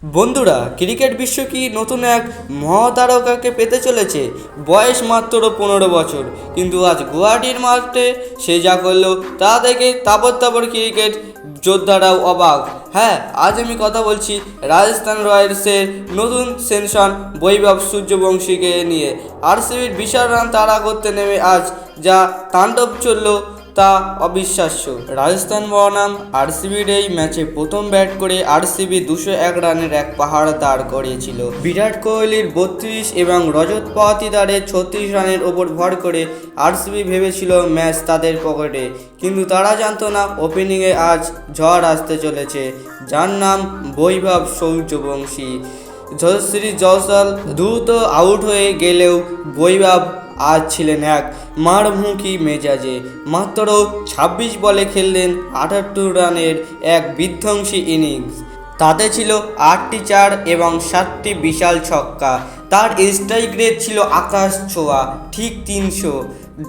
বন্ধুরা, ক্রিকেট বিশ্ব কি নতুন এক মহাতারকাকে পেতে চলেছে? বয়স মাত্র 15 বছর, কিন্তু আজ গুয়াহাটির মাঠে সে যা করলো তা দেখে তাবড় তাবড় ক্রিকেট যোদ্ধারাও অবাক। হ্যাঁ, আজ আমি কথা বলছি রাজস্থান রয়্যালসের নতুন সেনসন বৈভব সূর্যবংশীকে নিয়ে। আরসিবির বিশাল রান তাড়া করতে নেমে আজ যা তাণ্ডব চলল তা অবিশ্বাস্য। রাজস্থান বনাম আরসিবির এই ম্যাচে প্রথম ব্যাট করে আরসিবি 201 রানের এক পাহাড় দাঁড় করিয়েছিল। বিরাট কোহলির 32 এবং রজত পাতিদারের 36 রানের ওপর ভর করে আরসিবি ভেবেছিল ম্যাচ তাদের পকেটে, কিন্তু তারা জানতো না ওপেনিংয়ে আজ ঝড় আসতে চলেছে, যার নাম বৈভব সূর্যবংশী। যশস্বী জয়সওয়াল দ্রুত আউট হয়ে গেলেও বৈভব আজ ছিলেন এক মারমুখী মেজাজে। মাত্র 26 বলে খেললেন 78 রানের এক বিধ্বংসী ইনিংস। তাতে ছিল 8টি চার এবং 7টি বিশাল ছক্কা। তার স্ট্রাইক রেট ছিল আকাশ ছোঁয়া, ঠিক 300।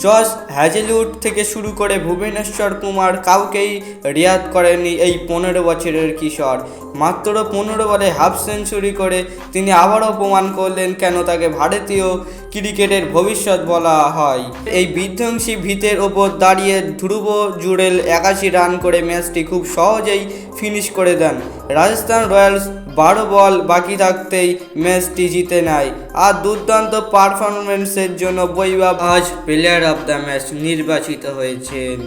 জশ হ্যাজেলউড থেকে শুরু করে ভুবনেশ্বর কুমার কাউকেই রেয়াত করেনি এই 15 বছরের কিশোর। মাত্র 15 বলে হাফ সেঞ্চুরি করে তিনি আবারও প্রমাণ করলেন কেন তাকে ভারতীয় ক্রিকেটের ভবিষ্যৎ বলা হয়। এই বিধ্বংসী ভিতের ওপর দাঁড়িয়ে ধ্রুব জুড়েল 81 রান করে ম্যাচটি খুব সহজেই ফিনিশ করে দেন। রাজস্থান রয়্যালস 12 বল বাকি থাকতেই ম্যাচটি জিতে নেয়। আর দুর্দান্ত পারফরমেন্সের জন্য বৈভব আজ প্লেয়ার অফ দ্য ম্যাচ নির্বাচিত হয়েছেন।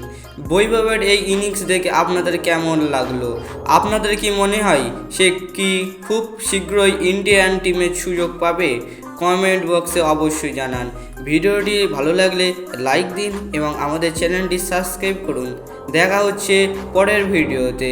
বৈভবের এই ইনিংস দেখে আপনাদের কেমন লাগলো? আপনাদের কি মনে হয় সে কি খুব শীঘ্রই ইন্ডিয়ান টিমের সুযোগ পাবে? কমেন্ট বক্সে অবশ্যই জানান। ভিডিওটি ভালো লাগলে লাইক দিন এবং আমাদের চ্যানেলটি সাবস্ক্রাইব করুন। দেখা হচ্ছে পরের ভিডিওতে।